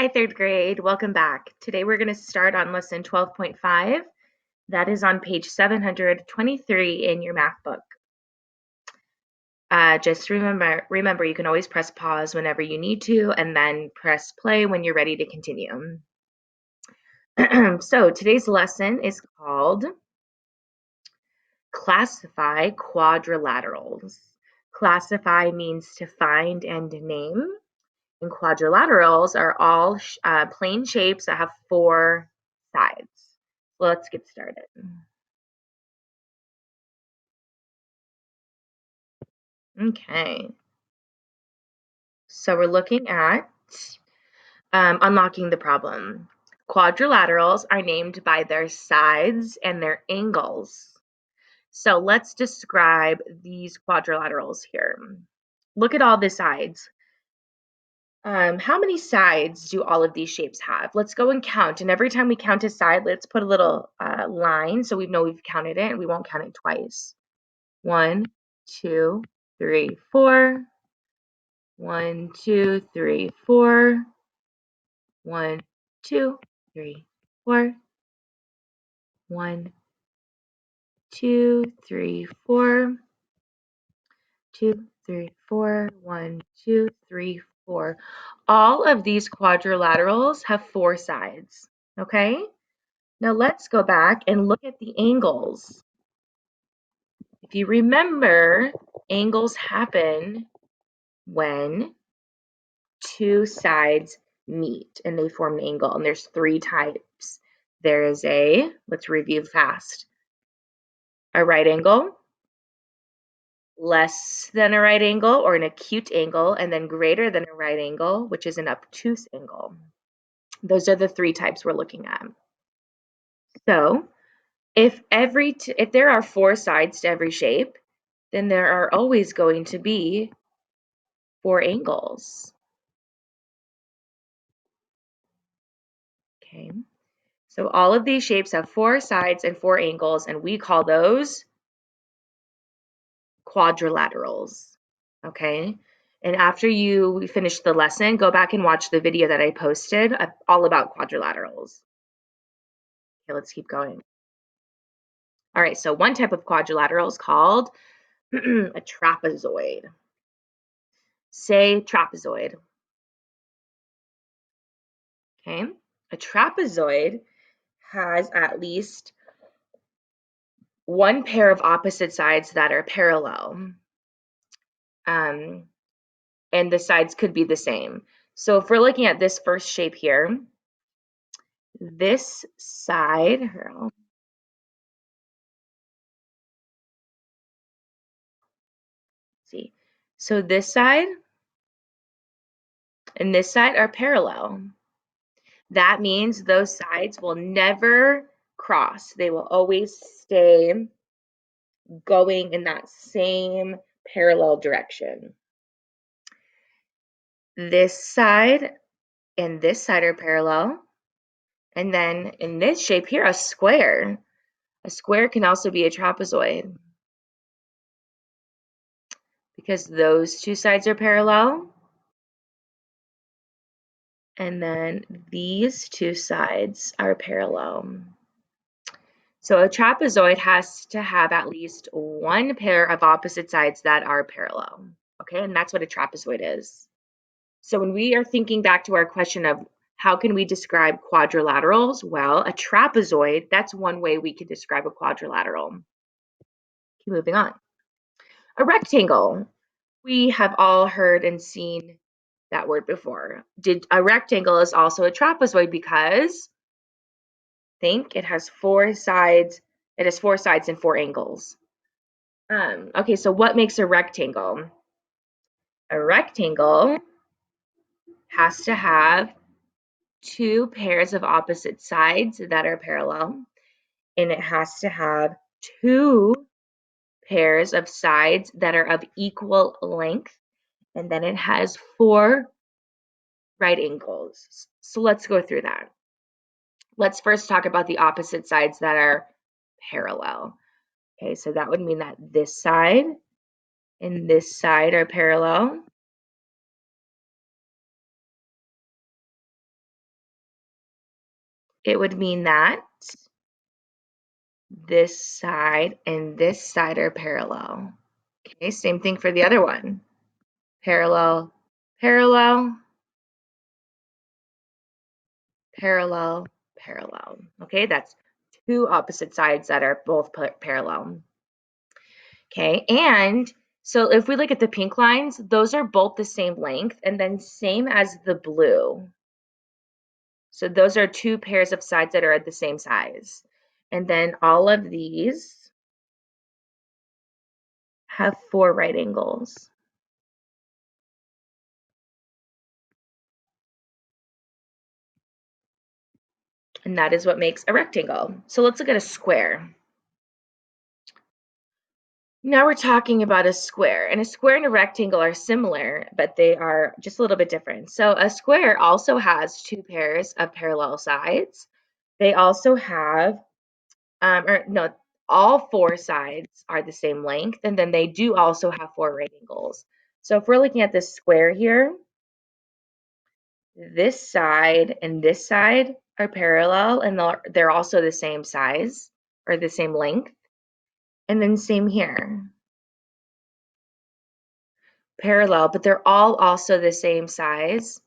Hi, third grade. Welcome back. Today we're going to start on lesson 12.5. That is on page 723 in your math book. Just remember, you can always press pause whenever you need to, and then press play when you're ready to continue. So today's lesson is called Classify Quadrilaterals. Classify means to find and name. And quadrilaterals are all plane shapes that have four sides. Let's get started. Okay. So we're looking at unlocking the problem. Quadrilaterals are named by their sides and their angles. So let's describe these quadrilaterals here. Look at all the sides. How many sides do all of these shapes have? Let's go and count. And every time we count a side, let's put a little line so we know we've counted it and we won't count it twice. 1, 2, 3, 4. 1, 2, 3, 4. 1, 2, 3, 4. 1, 2, 3, 4. 2, 3, 4. 1, 2, 3, 4. All of these quadrilaterals have four sides. Okay? Now let's go back and look at the angles. If you remember, angles happen when two sides meet and they form an angle, and there's three types. There is let's review fast, a right angle, less than a right angle or an acute angle, and then greater than a right angle, which is an obtuse angle. Those are the three types we're looking at. So if there are four sides to every shape, then there are always going to be four angles. Okay, so all of these shapes have four sides and four angles, and we call those quadrilaterals. Okay, and after you finish the lesson, go back and watch the video that I posted all about quadrilaterals. Okay, let's keep going. All right, so one type of quadrilateral is called a trapezoid. Say trapezoid. Okay, a trapezoid has at least one pair of opposite sides that are parallel. And the sides could be the same. So if we're looking at this first shape here, this side, see, so this side and this side are parallel. That means those sides will never cross. They will always stay going in that same parallel direction. This side and this side are parallel. And then in this shape here, a square. A square can also be a trapezoid because those two sides are parallel. And then these two sides are parallel. So a trapezoid has to have at least one pair of opposite sides that are parallel. Okay, and that's what a trapezoid is. So when we are thinking back to our question of how can we describe quadrilaterals? Well, a trapezoid, that's one way we can describe a quadrilateral. Keep moving on. A rectangle. We have all heard and seen that word before. A rectangle is also a trapezoid because think it has four sides. It has four sides and four angles. Okay, so what makes a rectangle? A rectangle has to have two pairs of opposite sides that are parallel, and it has to have two pairs of sides that are of equal length, and then it has four right angles. So let's go through that. Let's first talk about the opposite sides that are parallel. Okay, so that would mean that this side and this side are parallel. it would mean that this side and this side are parallel. Okay, same thing for the other one. Parallel, parallel, parallel, parallel. Okay, that's two opposite sides that are both parallel. Okay, and so if we look at the pink lines, those are both the same length and then same as the blue. So those are two pairs of sides that are at the same size. And then all of these have 4 right angles. And that is what makes a rectangle. So let's look at a square. Now we're talking about a square, and a square and a rectangle are similar, but they are just a little bit different. So a square also has 2 pairs of parallel sides. They also have, or no, all 4 sides are the same length, and then they do also have 4 right angles. So if we're looking at this square here, this side and this side are parallel, and they're also the same size or the same length. And then same here. Parallel, but they're all also the same size.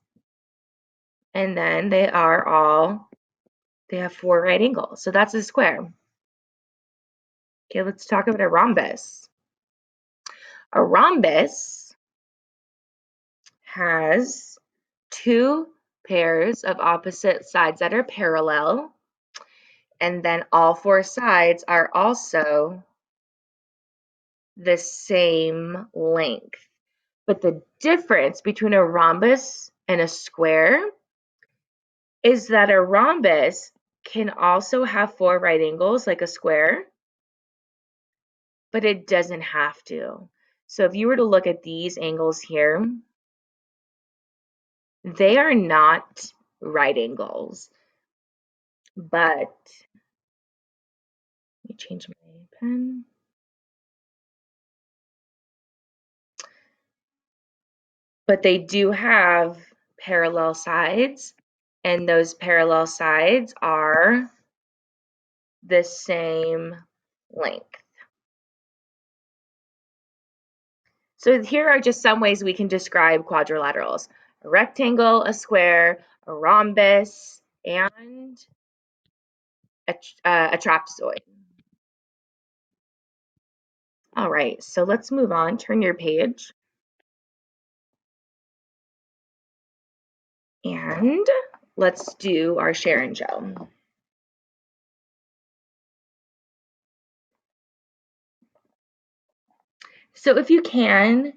And then they have 4 right angles. So that's a square. Okay, let's talk about a rhombus. A rhombus has 2 pairs of opposite sides that are parallel. And then all 4 sides are also the same length. But the difference between a rhombus and a square is that a rhombus can also have 4 right angles like a square, but it doesn't have to. So if you were to look at these angles here, they are not right angles. But let me change my pen. But they do have parallel sides, and those parallel sides are the same length. So here are just some ways we can describe quadrilaterals: a rectangle, a square, a rhombus, and a trapezoid. All right, so let's move on. Turn your page. And let's do our share and show. So if you can,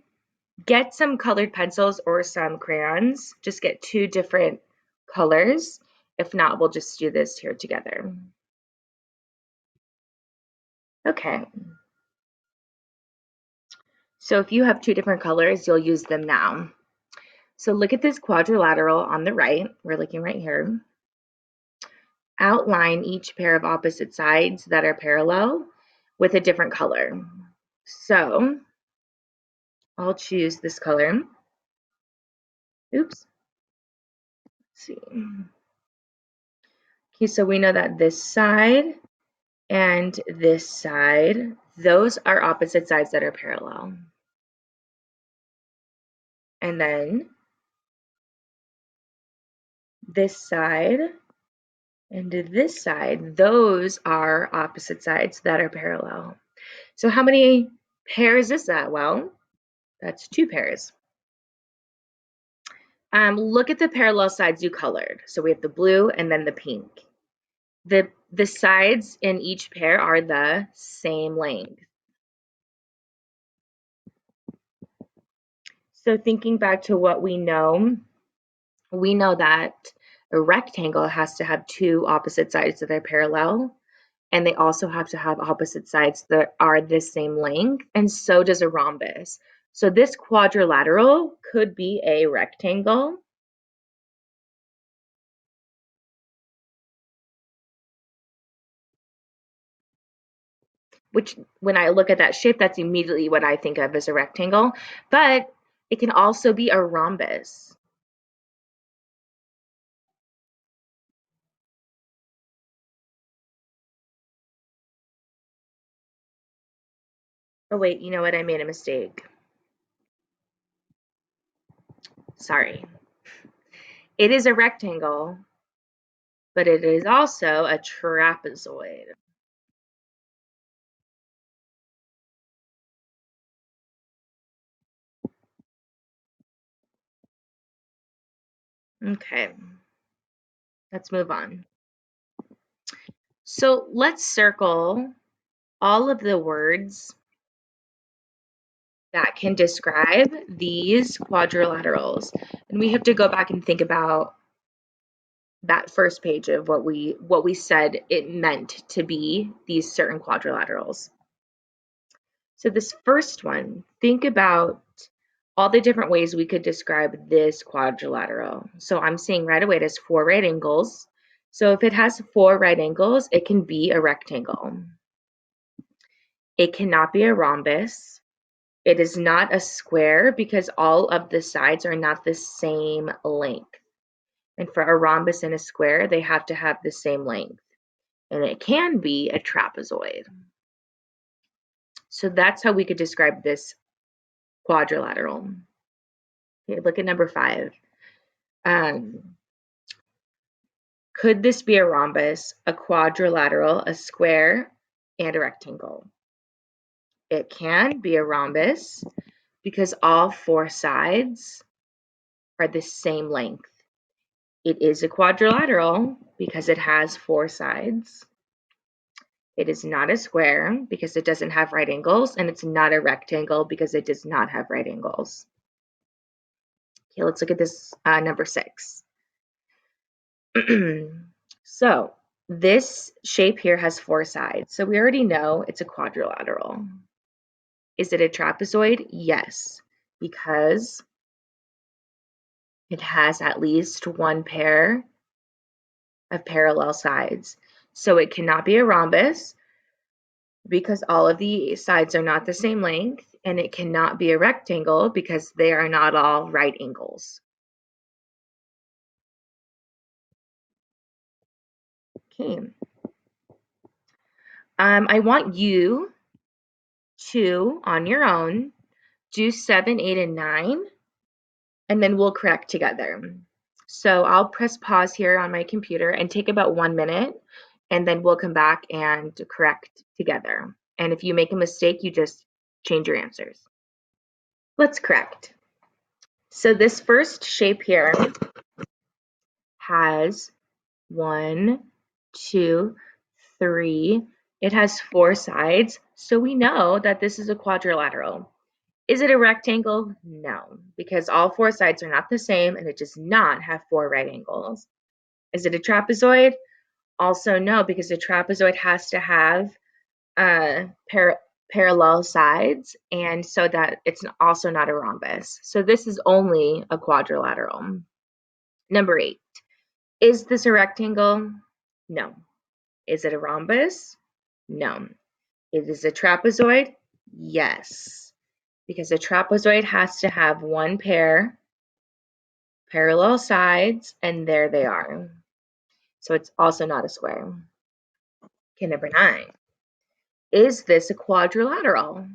get some colored pencils or some crayons. Just get 2 different colors. If not, we'll just do this here together. Okay. So if you have 2 different colors, you'll use them now. So look at this quadrilateral on the right. We're looking right here. Outline each pair of opposite sides that are parallel with a different color. So I'll choose this color. Oops. Let's see. Okay, so we know that this side and this side, those are opposite sides that are parallel. And then this side and this side, those are opposite sides that are parallel. So how many pairs is that? Well, that's 2 pairs. Look at the parallel sides you colored. So we have the blue and then the pink. The sides in each pair are the same length. So thinking back to what we know that a rectangle has to have 2 opposite sides that are parallel, and they also have to have opposite sides that are the same length, and so does a rhombus. So this quadrilateral could be a rectangle. Which, when I look at that shape, that's immediately what I think of as a rectangle, but it can also be a rhombus. Oh wait, you know what? I made a mistake. Sorry. It is a rectangle, but it is also a trapezoid. Okay, let's move on. So let's circle all of the words that can describe these quadrilaterals. And we have to go back and think about that first page of what we said it meant to be these certain quadrilaterals. So this first one, think about all the different ways we could describe this quadrilateral. So I'm seeing right away it has 4 right angles. So if it has 4 right angles, it can be a rectangle. It cannot be a rhombus. It is not a square because all of the sides are not the same length. And for a rhombus and a square, they have to have the same length. And it can be a trapezoid. So that's how we could describe this quadrilateral. Okay, look at number 5. Could this be a rhombus, a quadrilateral, a square, and a rectangle? It can be a rhombus because all 4 sides are the same length. It is a quadrilateral because it has 4 sides. It is not a square because it doesn't have right angles, and it's not a rectangle because it does not have right angles. Okay, let's look at this number 6. So this shape here has 4 sides, so we already know it's a quadrilateral. Is it a trapezoid? Yes, because it has at least one pair of parallel sides. So it cannot be a rhombus because all of the sides are not the same length, and it cannot be a rectangle because they are not all right angles. Okay. I want you to, on your own, do 7, 8, and 9, and then we'll correct together. So I'll press pause here on my computer and take about 1 minute, and then we'll come back and correct together. And if you make a mistake, you just change your answers. Let's correct. So this first shape here has 1, 2, 3. It has 4 sides, so we know that this is a quadrilateral. Is it a rectangle? No, because all 4 sides are not the same and it does not have 4 right angles. Is it a trapezoid? Also no, because a trapezoid has to have parallel sides, and so that it's also not a rhombus. So this is only a quadrilateral. Number 8. Is this a rectangle? No. Is it a rhombus? No. Is it a trapezoid? Yes, because a trapezoid has to have one pair parallel sides, and there they are. So it's also not a square. Okay, number 9. Is this a quadrilateral?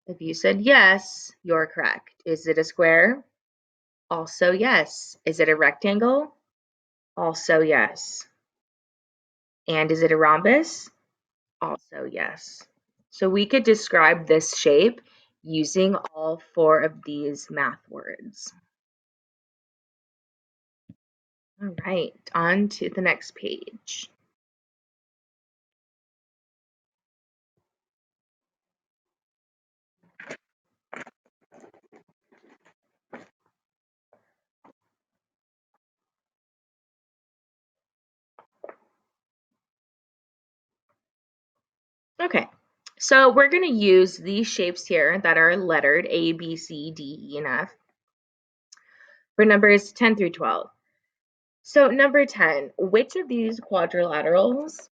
If you said yes, you're correct. Is it a square? Also yes. Is it a rectangle? Also yes. And is it a rhombus? Also yes. So we could describe this shape using all 4 of these math words. All right, on to the next page. Okay, so we're going to use these shapes here that are lettered A, B, C, D, E, and F for numbers 10 through 12. So number 10, which of these quadrilaterals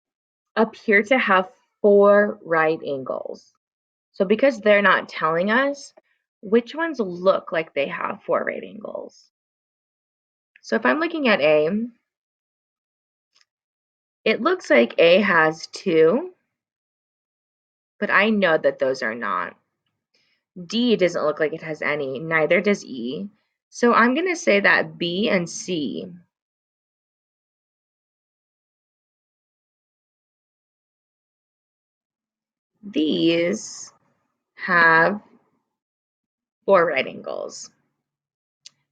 appear to have 4 right angles? So because they're not telling us, which ones look like they have 4 right angles? So if I'm looking at A, it looks like A has 2, but I know that those are not. D doesn't look like it has any, neither does E. So I'm going to say that B and C these have 4 right angles.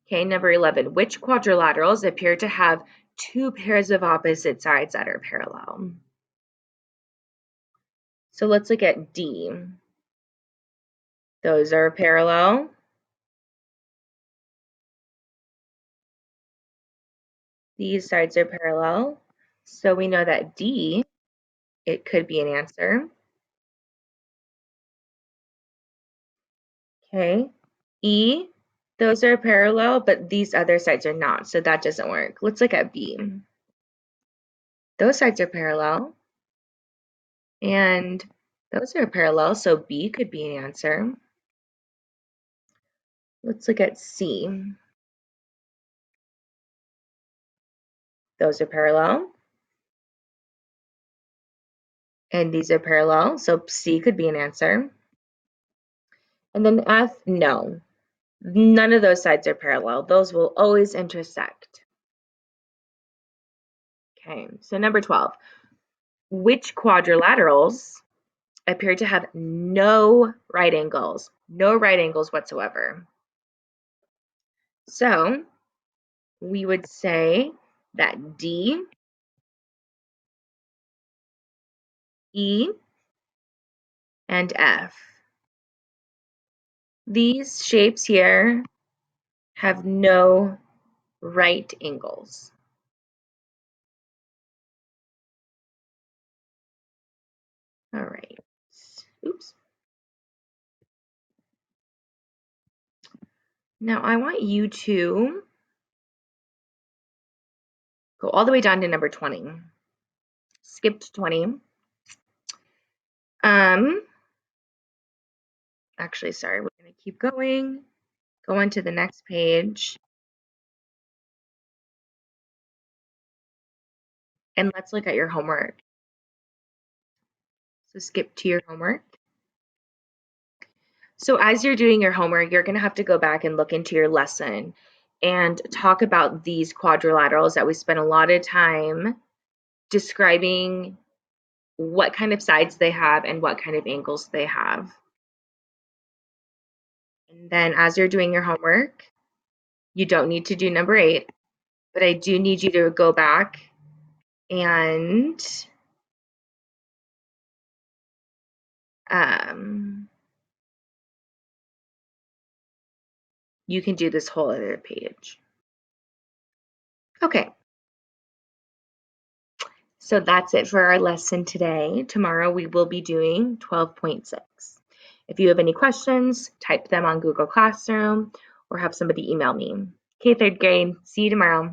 Okay, number 11. Which quadrilaterals appear to have 2 pairs of opposite sides that are parallel? So let's look at D. Those are parallel. These sides are parallel. So we know that D, it could be an answer. Okay. E, those are parallel, but these other sides are not, so that doesn't work. Let's look at B. Those sides are parallel, and those are parallel, so B could be an answer. Let's look at C. Those are parallel, and these are parallel, so C could be an answer. And then F, no. None of those sides are parallel. Those will always intersect. Okay, so number 12. Which quadrilaterals appear to have no right angles? No right angles whatsoever. So we would say that D, E, and F. These shapes here have no right angles. All right. Oops. Now I want you to go all the way down to number 20. Skip to 20. Actually, sorry, we're going to keep going. Go on to the next page. And let's look at your homework. So skip to your homework. So as you're doing your homework, you're going to have to go back and look into your lesson and talk about these quadrilaterals that we spent a lot of time describing what kind of sides they have and what kind of angles they have. And then as you're doing your homework, you don't need to do number 8, but I do need you to go back and you can do this whole other page. Okay. So that's it for our lesson today. Tomorrow we will be doing 12.6. If you have any questions, type them on Google Classroom or have somebody email me. Okay, third grade, see you tomorrow.